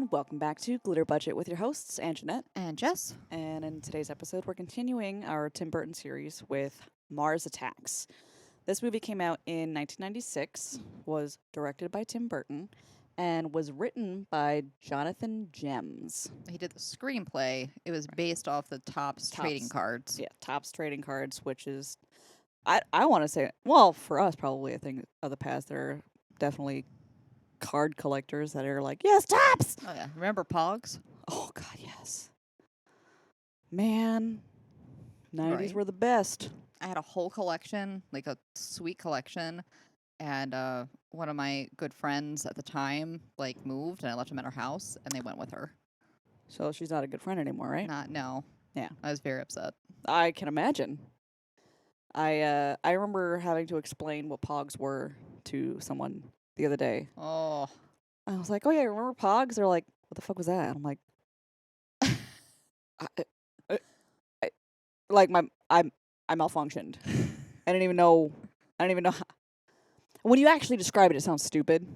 and welcome back to Glitter Budget with your hosts, Ann Jeanette. And Jess. And in today's episode, we're continuing our Tim Burton series with Mars Attacks. This movie came out in 1996, was directed by Tim Burton, and was written by Jonathan Gems. He did the screenplay. It was based off the Topps trading cards. Yeah, Topps trading cards, which is, I want to say, well, for us, probably a thing of the past. There are definitely card collectors that are like, yes, Topps! Oh, yeah. Remember Pogs? Oh, God, yes. Man, 90s Right. were the best. I had a whole collection, like a sweet collection. And one of my good friends at the time, moved, and I left him at her house, and they went with her. So she's not a good friend anymore, right? No. Yeah. I was very upset. I can imagine. I remember having to explain what Pogs were to someone the other day. Oh. I was like, "Oh yeah, remember Pogs?" They're like, "What the fuck was that?" I'm like, I malfunctioned. I didn't even know. How. When you actually describe it, it sounds stupid.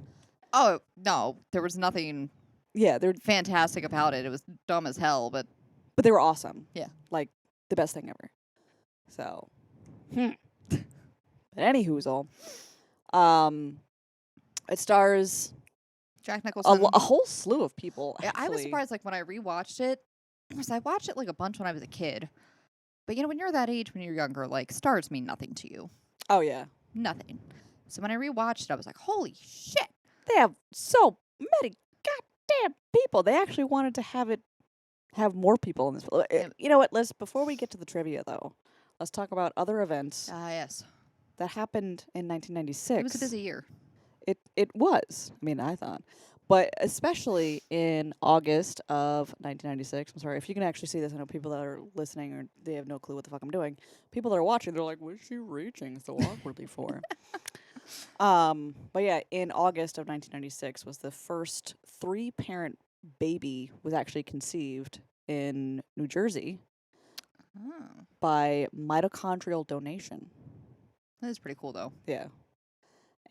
Oh, no. There was nothing Yeah, they're fantastic about it. It was dumb as hell, but but they were awesome. Yeah. Like the best thing ever. So, but any hoozle, it stars Jack Nicholson. a whole slew of people. Yeah, I was actually. surprised, when I rewatched it, because I watched it a bunch when I was a kid. But when you're that age, when you're younger, stars mean nothing to you. Oh yeah, Nothing. So when I rewatched it, I was like, holy shit. they have so many goddamn people. They actually wanted to have more people in this. Yeah. You know what? Before we get to the trivia though, let's talk about other events Yes. that happened in 1996. It was a busy year. It was. I mean, I thought. But especially in August of 1996, I'm sorry, if you can actually see this, I know people that are listening or they have no clue what the fuck I'm doing. People that are watching, they're like, what is she reaching so awkwardly for? But yeah, in August of 1996 was the first 3-parent baby was actually conceived in New Jersey Oh. by mitochondrial donation. That is pretty cool, though. Yeah.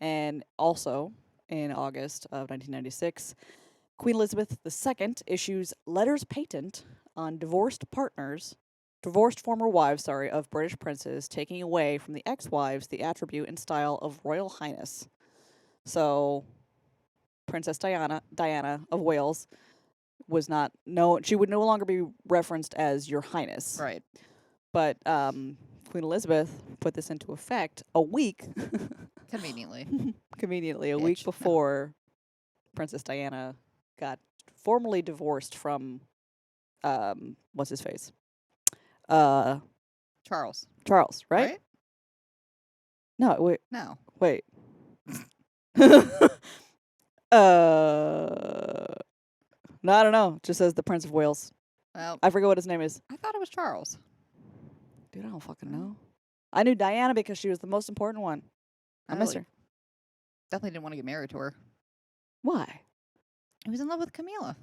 And also, in August of 1996, Queen Elizabeth II issues letters patent on divorced former wives, of British princes, taking away from the ex-wives the attribute and style of Royal Highness. So, Princess Diana of Wales was not known. She would no longer be referenced as Your Highness. Right. But Queen Elizabeth put this into effect a week Conveniently. a week before Princess Diana got formally divorced from what's his face? Charles. Charles, right? No, wait. No, I don't know. It just says the Prince of Wales. Well, I forget what his name is. I thought it was Charles. Dude, I don't fucking know. I knew Diana because she was the most important one. I miss her. Definitely didn't want to get married to her. Why? He was in love with Camilla.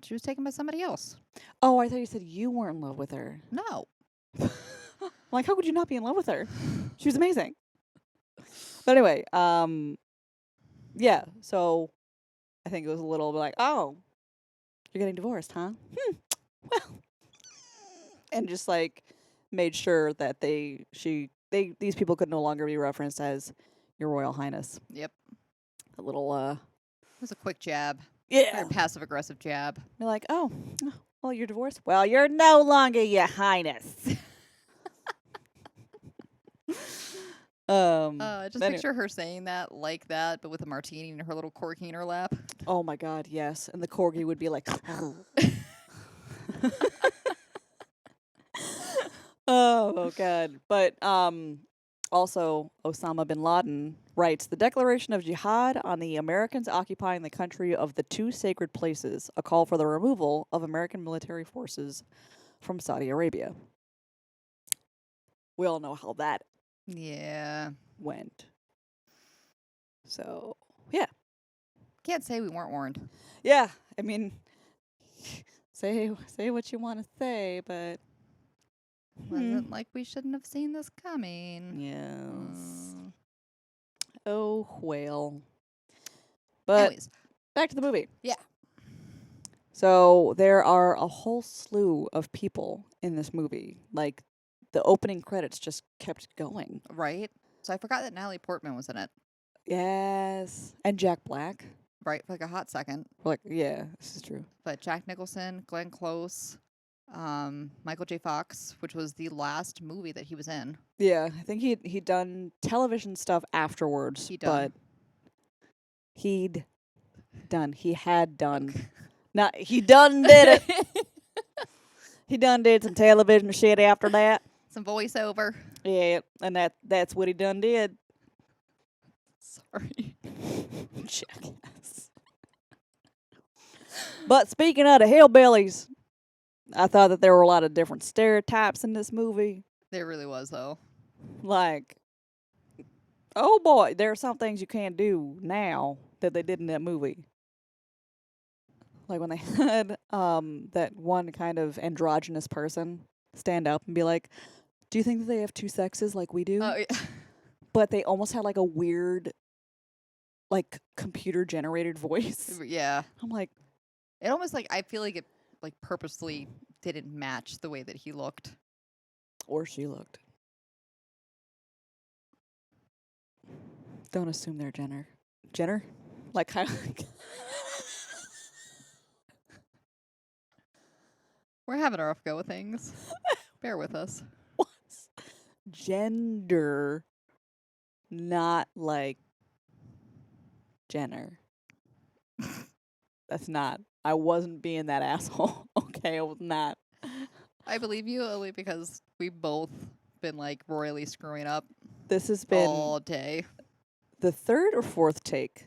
She was taken by somebody else. Oh, I thought you said you weren't in love with her. No. Like, how could you not be in love with her? She was amazing. But anyway, yeah, so I think it was a little bit like, oh, you're getting divorced, huh? Well. And just made sure that these people could no longer be referenced as Your Royal Highness. Yep. A little It was a quick jab. yeah. Very passive aggressive jab. You're like, oh, well, you're divorced? Well, you're no longer Your Highness. Just picture her saying that like that, but with a martini and her little corky in her lap. Oh my God, yes. And the corgi would be like, oh God. But also Osama bin Laden writes, the declaration of jihad on the Americans occupying the country of the 2 sacred places, a call for the removal of American military forces from Saudi Arabia. We all know how that went. So, yeah. Can't say we weren't warned. Yeah, I mean, say what you want to say, but Wasn't like we shouldn't have seen this coming. yes. Oh, well. But Anyways, back to the movie. Yeah. So there are a whole slew of people in this movie. Like the opening credits just kept going. Right? So I forgot that Natalie Portman was in it. Yes. And Jack Black. Right? For like a hot second. Like, yeah, this is true. But Jack Nicholson, Glenn Close, Michael J. Fox, which was the last movie that he was in. Yeah, I think he'd done television stuff afterwards, He but done. he had done. Okay. Not he done did it. He done did some television shit after that. Some voiceover. Yeah, and that's what he done did. Sorry. Jackass. But speaking of the hillbillies, I thought that there were a lot of different stereotypes in this movie. There really was, though. Like, oh boy, there are some things you can't do now that they did in that movie. Like when they had that one kind of androgynous person stand up and be like, "Do you think that they have two sexes like we do?" Oh, yeah. But they almost had like a weird, like computer generated voice. Yeah. I'm like, It almost like, I feel like it like purposely didn't match the way that he looked. or she looked. Don't assume they're Jenner. Jenner? Like how? We're having a rough go with things. Bear with us. Gender, not like Jenner. That's not. I wasn't being that asshole. Okay, I was not. I believe you only because we both been like royally screwing up This has been all day. the third or fourth take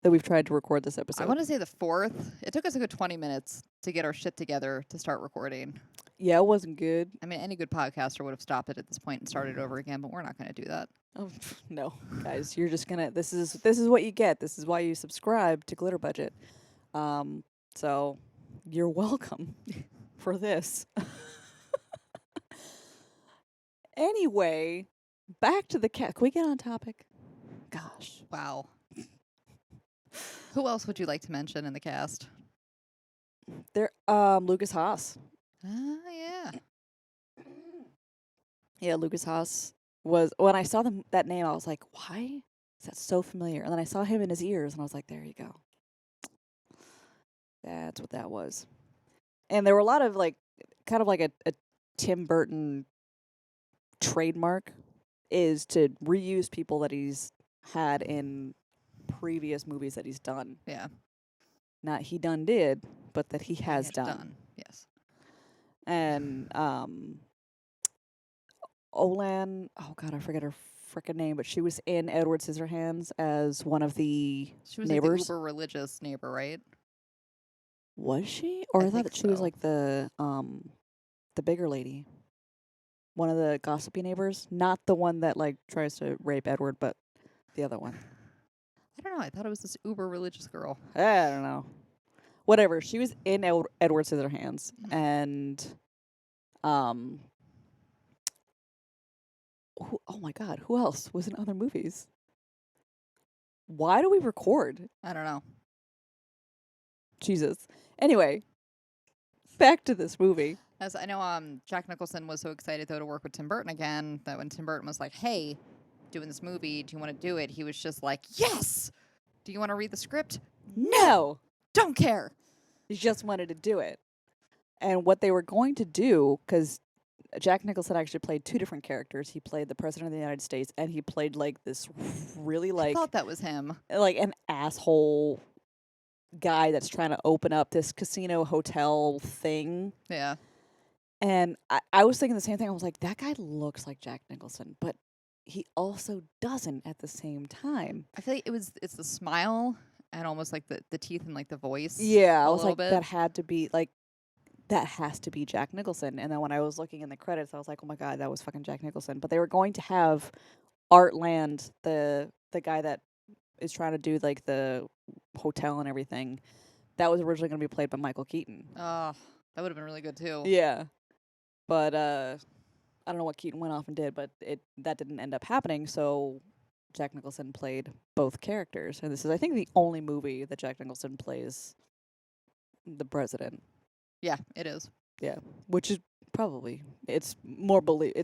that we've tried to record this episode. I want to say the fourth. It took us a good 20 minutes to get our shit together to start recording. Yeah, it wasn't good. I mean, any good podcaster would have stopped it at this point and started over again, but we're not going to do that. Oh no, guys, you're just gonna. This is what you get. This is why you subscribe to Glitter Budget. So you're welcome for this. Anyway, back to the cat. Can we get on topic? Gosh, Wow. Who else would you like to mention in the cast? there. Lucas Haas. Ah, yeah. Yeah, Lucas Haas was when I saw that name. I was like, why is that so familiar? And then I saw him in his ears, and I was like, there you go. That's what that was. And there were a lot of like, kind of like a Tim Burton trademark is to reuse people that he's had in previous movies that he's done. Yeah. Not he done did, but that he has Yes, done. Yes. And Olan, oh god, I forget her frickin' name, but she was in Edward Scissorhands as one of the She was neighbors. like the uber religious neighbor, right? Was she? Or I thought think that she was so. like the bigger lady. One of the gossipy neighbors. Not the one that like tries to rape Edward, but the other one. I don't know. I thought it was this uber religious girl. I don't know. Whatever. She was in Edward Scissorhands, and oh my god, who else was in other movies? Why do we record? I don't know. Jesus. Anyway, back to this movie. As I know, Jack Nicholson was so excited though to work with Tim Burton again that when Tim Burton was like, "Hey, doing this movie, do you want to do it?" He was just like, "Yes." Do you want to read the script? No, Don't care. he just wanted to do it. And what they were going to do, because Jack Nicholson actually played two different characters. He played the president of the United States, and he played like this really I like thought that was him. an asshole guy that's trying to open up this casino hotel thing. Yeah. And I was thinking the same thing. I was like, that guy looks like Jack Nicholson, but he also doesn't at the same time. I feel like it's the smile and almost like the teeth and like the voice. Yeah, I a was little like, bit. that has to be Jack Nicholson. And then when I was looking in the credits, I was like, oh my god, that was fucking Jack Nicholson. But they were going to have Art Land, the guy that is trying to do like the hotel and everything. That was originally going to be played by Michael Keaton. Oh, that would have been really good too. Yeah. But I don't know what Keaton went off and did, but that didn't end up happening, so Jack Nicholson played both characters. And this is, I think, the only movie that Jack Nicholson plays the president. Yeah, it is. Yeah, which is probably it's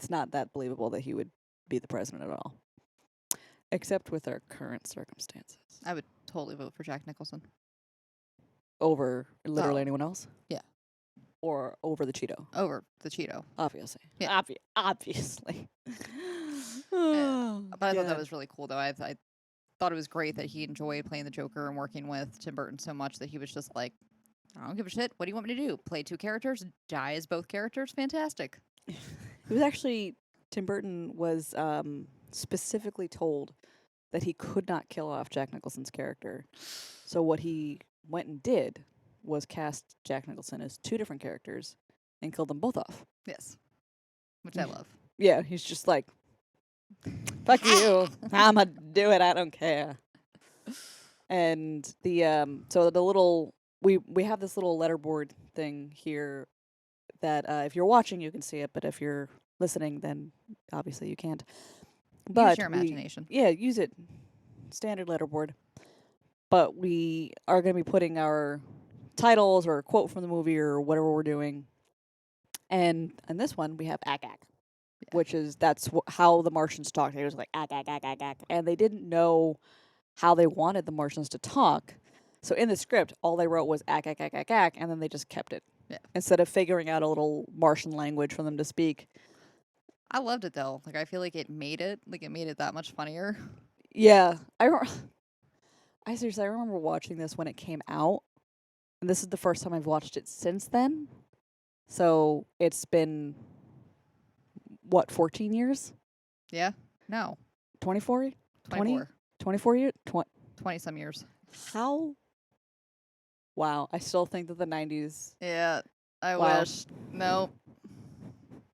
not that believable that he would be the president at all, except with our current circumstances. I would totally vote for Jack Nicholson. Over literally Oh, anyone else? yeah. Or over the Cheeto? Over the Cheeto. Obviously. Yeah. Obviously. But I thought that God. was really cool, though. I thought it was great that he enjoyed playing the Joker and working with Tim Burton so much that he was just like, I don't give a shit. What do you want me to do? Play two characters? Die as both characters? Fantastic. It was actually Tim Burton was specifically told that he could not kill off Jack Nicholson's character. So what he went and did was cast Jack Nicholson as two different characters and killed them both off. Yes. Which I love. Yeah, he's just like, fuck you. I'ma do it. I don't care. And the so the little we have this little letterboard thing here that if you're watching you can see it, but if you're listening then obviously you can't. But Use your imagination. yeah, use it. Standard letterboard. But we are going to be putting our titles or a quote from the movie or whatever we're doing. And in this one we have Ack Ack. Which is how the Martians talked. It was like Ack Ack Ack Ack Ack, and they didn't know how they wanted the Martians to talk. So in the script, all they wrote was Ack Ack Ack Ack Ack, and then they just kept it. Yeah. Instead of figuring out a little Martian language for them to speak. I loved it, though. Like, I feel like it made it that much funnier. Yeah, I seriously, I remember watching this when it came out, and this is the first time I've watched it since then. So it's been what, 14 years? Yeah? No. 24? 24. 24 years? 20-some years. How? Wow, I still think that the 90s. Yeah, I Wow. wish. Nope.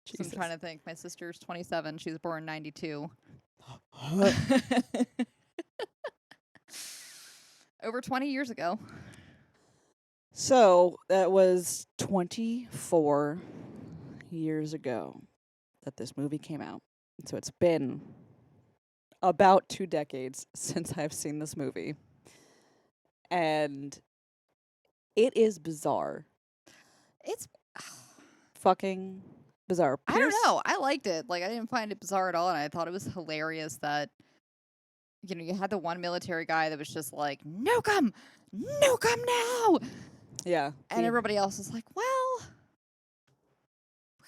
Jesus. I'm trying to think. My sister's 27. She was born in 92. Over 20 years ago. So that was 24 years ago that this movie came out. So it's been about 2 decades since I've seen this movie. And it is bizarre. It's Fucking bizarre. I don't know. I liked it. Like, I didn't find it bizarre at all, and I thought it was hilarious that, you know, you had the one military guy that was just like, nuke 'em! Nuke 'em now! Yeah. And everybody else was like, well,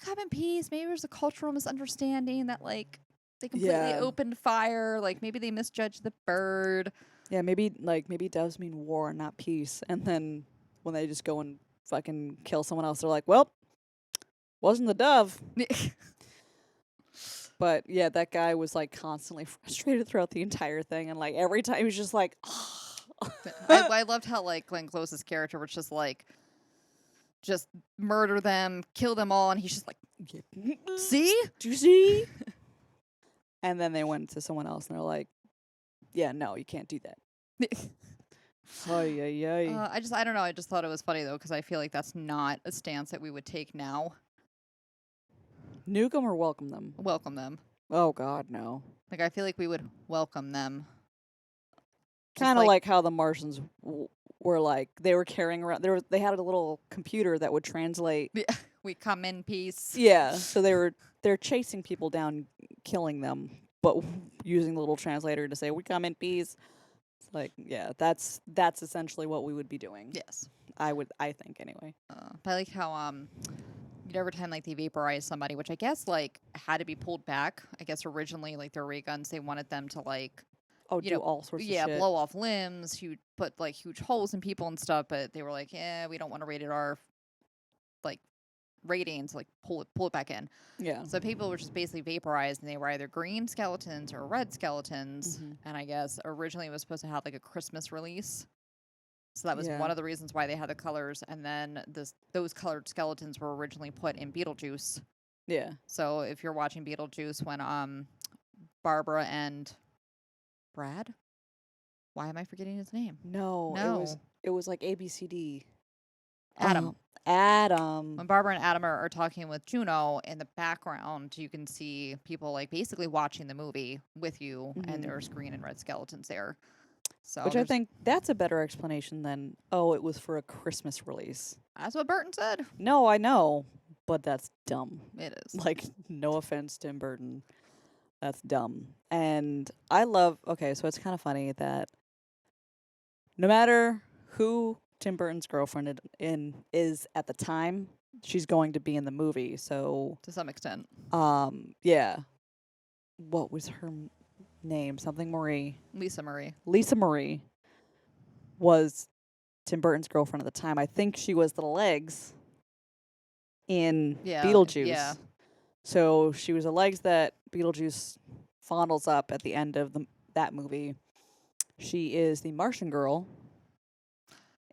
come in peace. Maybe there's a cultural misunderstanding that, like, they completely opened fire. Like, maybe they misjudged the bird. Yeah, maybe doves mean war, not peace. And then when they just go and fucking kill someone else, they're like, well, wasn't the dove. But yeah, that guy was like constantly frustrated throughout the entire thing, and like every time he was just like, I loved how, like, Glenn Close's character was just like, just murder them, kill them all, and he's just like, see? do you see? And then they went to someone else, and they're like, yeah, no, you can't do that. Ay, ay, ay. I don't know. I just thought it was funny, though, because I feel like that's not a stance that we would take now. Nuke them or welcome them? Welcome them. Oh, God, no. Like, I feel like we would welcome them. Kind of like how the Martians were like, they were carrying around, they had a little computer that would translate. We come in peace. Yeah, so they're chasing people down, killing them, but using the little translator to say, we come in peace. It's like, yeah, that's essentially what we would be doing. Yes. I think anyway. But I like how every time, like, they vaporize somebody, which I guess, like, had to be pulled back. I guess originally, like, their ray guns, they wanted them to, like, do all sorts of shit. Yeah, blow off limbs, put, like, huge holes in people and stuff, but they were like, yeah, we don't want to rate it our, like, ratings, like, pull it back in. Yeah. So people were just basically vaporized, and they were either green skeletons or red skeletons. Mhm. And I guess originally it was supposed to have, like, a Christmas release. So that was Yeah. one of the reasons why they had the colors. And then those colored skeletons were originally put in Beetlejuice. Yeah. So if you're watching Beetlejuice when Barbara and Brad? Why am I forgetting his name? No. It was like ABCD. Adam. Adam. When Barbara and Adam are talking with Juno, in the background, you can see people, like, basically watching the movie with you, and there's green and red skeletons there. So Which I think that's a better explanation than, oh, it was for a Christmas release. that's what Burton said. No, I know, but that's dumb. It is. Like, no offense, Tim Burton. That's dumb. And I love, okay, so it's kind of funny that no matter who Tim Burton's girlfriend is at the time, she's going to be in the movie. So, To some extent. yeah. What was her name? Something Marie. Lisa Marie. Lisa Marie was Tim Burton's girlfriend at the time. I think she was the legs in Yeah. Beetlejuice. Yeah. So she was the legs that Beetlejuice fondles up at the end of that movie. She is the Martian girl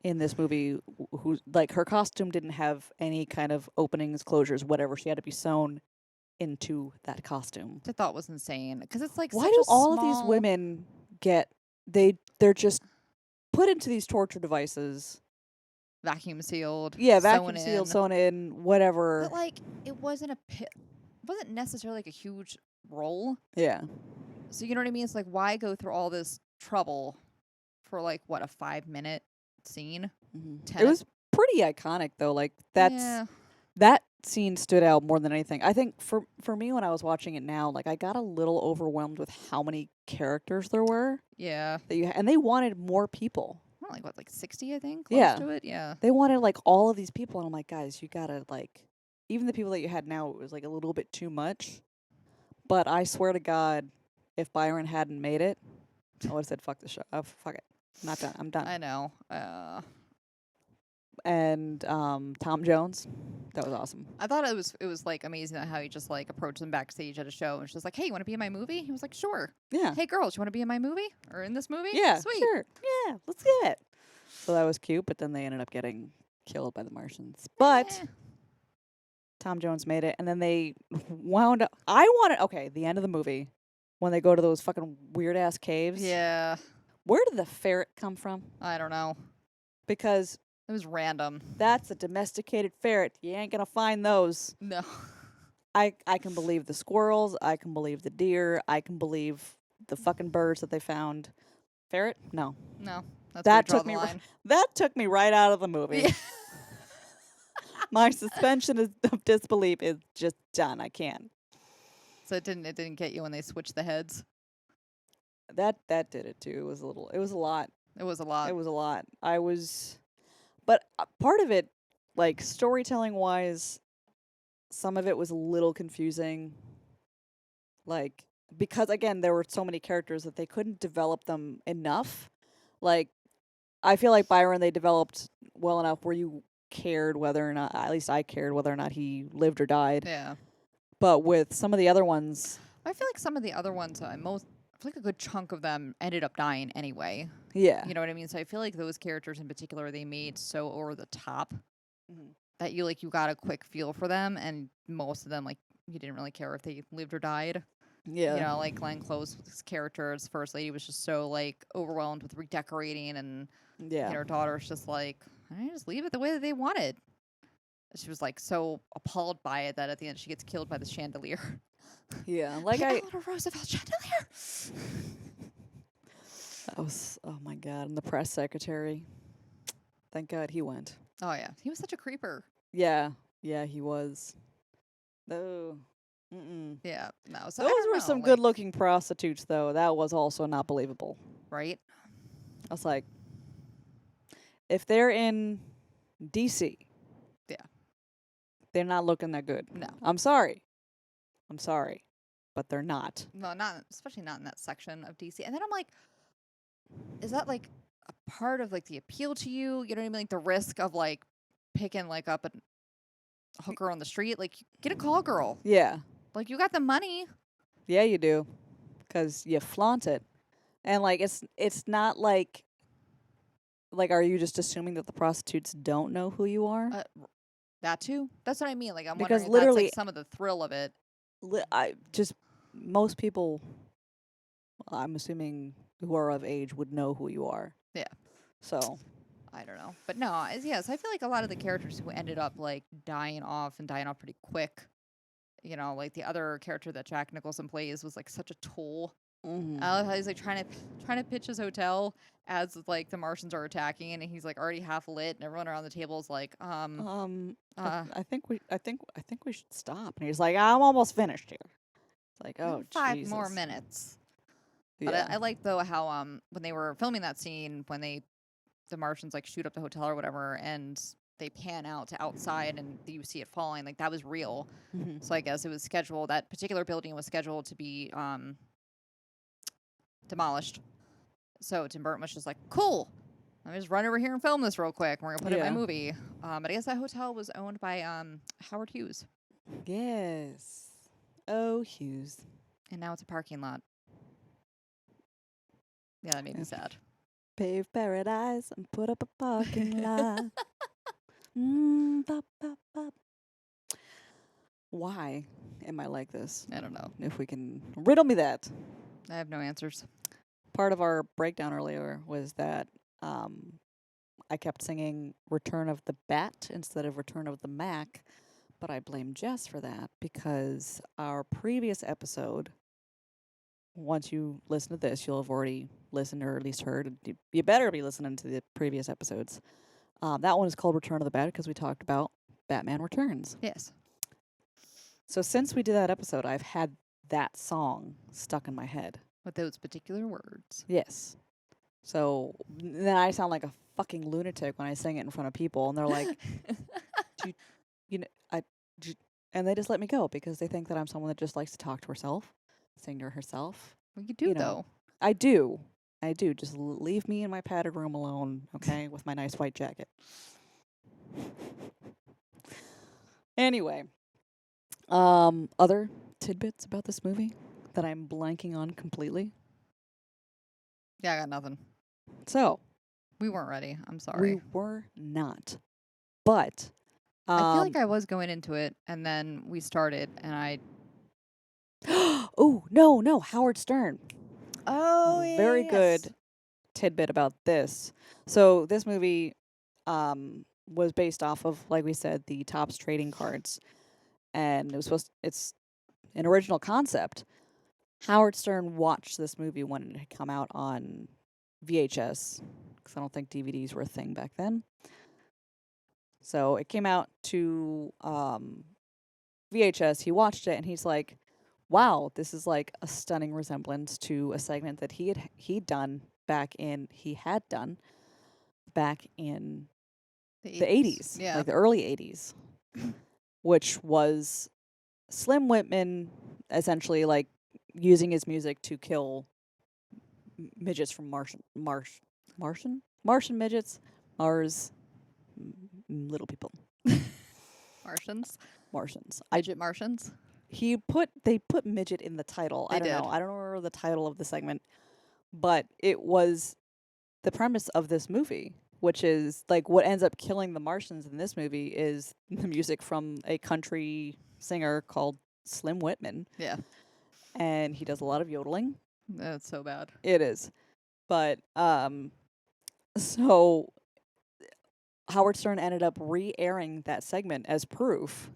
in this movie who, like, her costume didn't have any kind of openings, closures, whatever. She had to be sewn into that costume. I thought was insane because it's like Why such do a all of these small- women get they're just put into these torture devices? vacuum sealed. Yeah, sewn vacuum sealed, in. sewn in, whatever. But like it wasn't wasn't necessarily like a huge role. Yeah. So you know what I mean? It's like why go through all this trouble for like what a 5-minute scene? It was pretty iconic though. Like that scene stood out more than anything. I think for me when I was watching it now, like I got a little overwhelmed with how many characters there were Yeah. that and they wanted more people. Well, like what, like 60, I think? Close Yeah. to it? Yeah. They wanted like all of these people and I'm like, guys, you gotta like even the people that you had now, it was like a little bit too much. But I swear to God, if Byron hadn't made it, I would have said fuck the show. Fuck it. I'm not done. I'm done. I know. And Tom Jones, that was awesome. I thought it was like amazing how he just like approached them backstage at a show and was just like, "Hey, you want to be in my movie?" He was like, "Sure." Yeah. Hey, girls, you want to be in my movie or in this movie? Yeah. Sweet. Sure. Yeah. Let's get it. So that was cute, but then they ended up getting killed by the Martians. But Eh. Tom Jones made it, and then they wound up. The end of the movie when they go to those fucking weird ass caves. Yeah. Where did the ferret come from? I don't know. Because It was random. that's a domesticated ferret. You ain't gonna find those. No. I can believe the squirrels. I can believe the deer. I can believe the fucking birds that they found. Ferret? No. No. That's That where you took me draw the line. That took me right out of the movie. Yeah. My suspension of disbelief is just done. I can't. So it didn't get you when they switched the heads. That did it too. It was a lot. It was a lot. It was a lot. But part of it, like storytelling wise, some of it was a little confusing. Like, because again, there were so many characters that they couldn't develop them enough. Like, I feel like Byron, they developed well enough where you cared whether or not, at least I cared whether or not he lived or died. Yeah. But with some of the other ones, I feel like some of the other ones, I feel like a good chunk of them ended up dying anyway. yeah. You know what I mean? So I feel like those characters in particular, they made so over the top Mhm. that you got a quick feel for them, and most of them, like, you didn't really care if they lived or died. Yeah. You know, like Glenn Close's character as First Lady was just so like overwhelmed with redecorating, and Yeah. her daughter's just like, I just leave it the way that they want it. She was like so appalled by it that at the end she gets killed by the chandelier. Yeah. Like the Eleanor Roosevelt chandelier. that was, oh my God. And the press secretary. Thank God he went. Oh yeah, he was such a creeper. Yeah. Yeah, he was. Oh. Mm-mm. Yeah, no. So Those were some good looking prostitutes, though. That was also not believable. right? I was like, if they're in DC, Yeah. they're not looking that good. No. I'm sorry, but they're not. No, not especially not in that section of DC. And then I'm like, is that like a part of like the appeal to you? You know what I mean? Like the risk of like picking like up a hooker on the street. Like get a call girl. Yeah, Like you got the money. yeah, you do, 'cause you flaunt it, and like it's not like are you just assuming that the prostitutes don't know who you are? That too. That's what I mean. Like I'm Because wondering if literally- that's like some of the thrill of it. Most people, I'm assuming who are of age would know who you are. Yeah. So I don't know. But no, yes, I feel like a lot of the characters who ended up like dying off pretty quick. You know, like the other character that Jack Nicholson plays was like such a tool I love how he's like trying to pitch his hotel as like the Martians are attacking, and he's like already half lit, and everyone around the table is like, I think we should stop. And he's like, I'm almost finished here. It's like, oh 5 more Jesus. minutes. But Yeah. I like though how when they were filming that scene when the Martians like shoot up the hotel or whatever, and they pan out to outside and you see it falling, like that was real. Mhm. So I guess it was scheduled. That particular building was scheduled to be demolished. So Tim Burton was just like, cool. Let me just run over here and film this real quick. We're gonna put it in my Yeah. movie. But I guess that hotel was owned by Howard Hughes, Yes. Oh, Hughes. and now it's a parking lot. Yeah, that made me Yeah. sad. Pave paradise and put up a parking lot. Bop, bop, bop. Why am I like this? I don't know. If we can riddle me that. I have no answers. Part of our breakdown earlier was that I kept singing Return of the Bat instead of Return of the Mac, but I blame Jess for that because our previous episode, once you listen to this, you'll have already listened or at least heard. You better be listening to the previous episodes. That one is called Return of the Bat because we talked about Batman Returns. Yes. So since we did that episode, I've had that song stuck in my head. With those particular words. Yes. So then I sound like a fucking lunatic when I sing it in front of people, and they're like, do you know, and they just let me go because they think that I'm someone that just likes to talk to herself, sing to herself. Well, you do You know, though. I do. Just leave me in my padded room alone, okay, with my nice white jacket. Anyway, other tidbits about this movie that I'm blanking on completely. Yeah, I got nothing. So We weren't ready. I'm sorry. we were not, but I feel like I was going into it, and then we started, and I. oh no, Howard Stern. Oh, Very good tidbit about this. So this movie was based off of, like we said, the Topps trading cards, and it's an original concept. Howard Stern watched this movie when it had come out on VHS, because I don't think DVDs were a thing back then. So it came out to VHS. He watched it and he's like, "Wow, this is like a stunning resemblance to a segment that he had done back in the 80s, Yeah. like the early 80s, which was Slim Whitman essentially like using his music to kill midgets from Martian midgets, Mars, little people, Martians. Martians. Midget Martians. They put midget in the title. They I don't did. know. I don't remember the title of the segment, but it was the premise of this movie, which is like what ends up killing the Martians in this movie is the music from a country singer called Slim Whitman, Yeah. and he does a lot of yodeling. That's so bad. It is. But so Howard Stern ended up re-airing that segment as proof.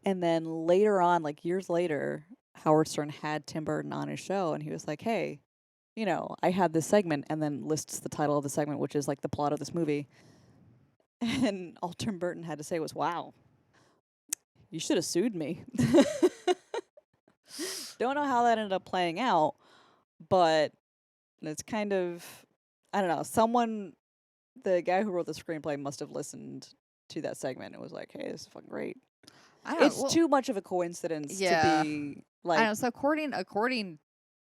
And then later on, like years later, Howard Stern had Tim Burton on his show and he was like, "Hey, you know, I had this segment," and then lists the title of the segment, which is like the plot of this movie. And all Tim Burton had to say was, "Wow, you should have sued me." Don't know how that ended up playing out, but it's kind of, I don't know, the guy who wrote the screenplay must have listened to that segment and was like, "Hey, this is fucking great." I don't. It's too much of a coincidence Yeah. to be I like, know. So according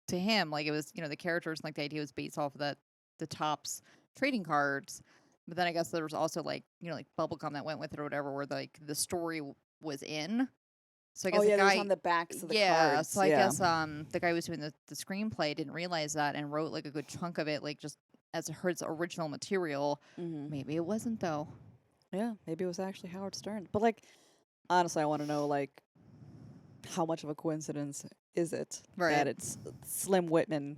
to him, like it was, the characters and like the idea was based off of the Topps trading cards. But then I guess there was also like like bubblegum that went with it or whatever, where like the story was in. So I guess oh yeah, the it was guy, on the backs of the yeah. cards. So I Yeah. guess the guy who was doing the screenplay didn't realize that and wrote like a good chunk of it like just as his original material. Mm-hmm. Maybe it wasn't though. Yeah, maybe it was actually Howard Stern. But like, honestly, I want to know like how much of a coincidence is it Right. that it's Slim Whitman,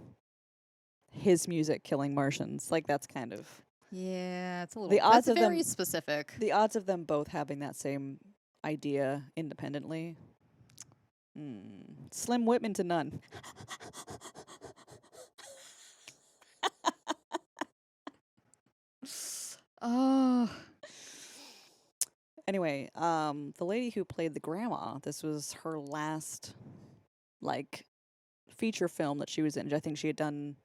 his music killing Martians? Like that's kind of Yeah, it's a little. The odds That's of them- very specific. the odds of them both having that same idea independently. Slim Whitman to none. Oh. Anyway, the lady who played the grandma, this was her last, like, feature film that she was in. I think she had done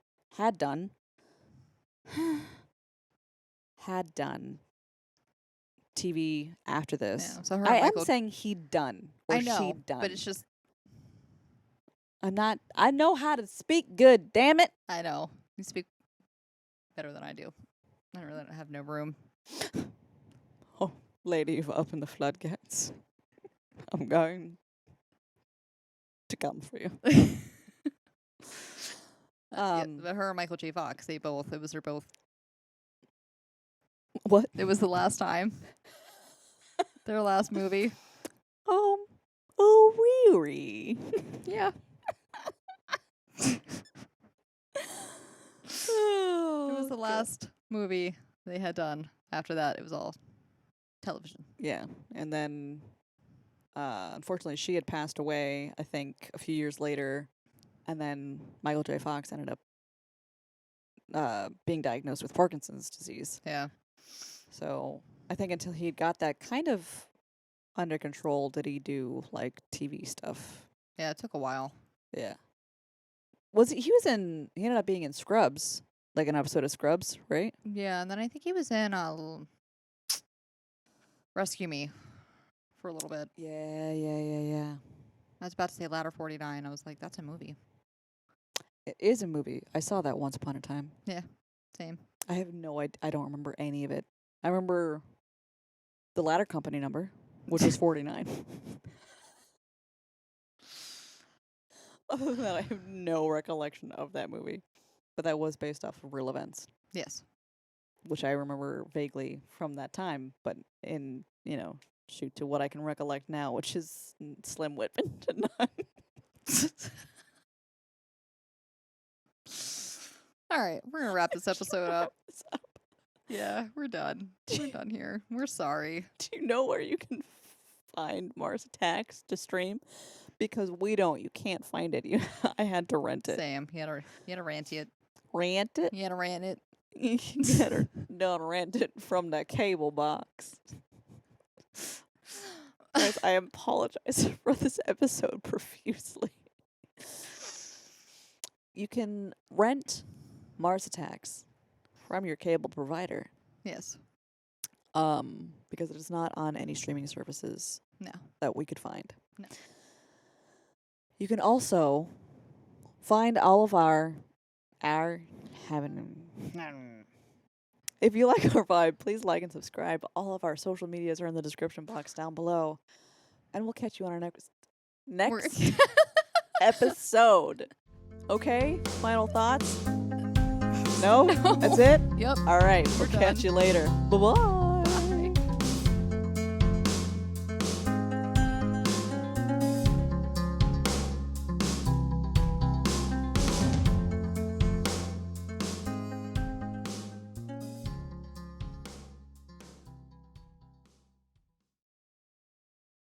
TV after this. Yeah, so her I and am Michael. saying he'd done or I know, she'd done. but it's just. I'm not. I know how to speak good. Damn it. I know you speak better than I do. I really don't have no room. Oh, lady, you've opened the floodgates. I'm going to come for you. Yeah, but her and Michael J. Fox, it was their both. What? It was the last time. Their last movie. Oh, really? Yeah. It was the last movie they had done. After that, it was all television. Yeah, and then unfortunately she had passed away, I think, a few years later, and then Michael J. Fox ended up being diagnosed with Parkinson's disease. Yeah. So I think until he got that kind of under control, did he do like TV stuff? Yeah, it took a while. Yeah. He ended up being in Scrubs, like an episode of Scrubs, right? Yeah, and then I think he was in Rescue Me for a little bit. Yeah. I was about to say Ladder 49. I was like, that's a movie. It is a movie. I saw that once upon a time. Same. I have no idea. I don't remember any of it. I remember the ladder company number, which was 49. Other than that, I have no recollection of that movie. But that was based off of real events, Yes. which I remember vaguely from that time. But shoot to what I can recollect now, which is Slim Whitman to none. All right, we're going to wrap this episode up. Yeah, we're done. We're done here. We're sorry. Do you know where you can find Mars Attacks to stream? Because we don't. You can't find it. I had to rent it. Same. You had to rant it. Rant it? You had to rant it. You gotta don't rent it from the cable box. Guys, I apologize for this episode profusely. You can rent Mars Attacks from your cable provider. Yes. Because it is not on any streaming services No. that we could find. No. You can also find all of our if you like our vibe, please like and subscribe. All of our social medias are in the description box down below. And we'll catch you on our next episode. Okay? Final thoughts? No? No. That's it? Yep. All right. We're We'll catch you later. Bye-bye.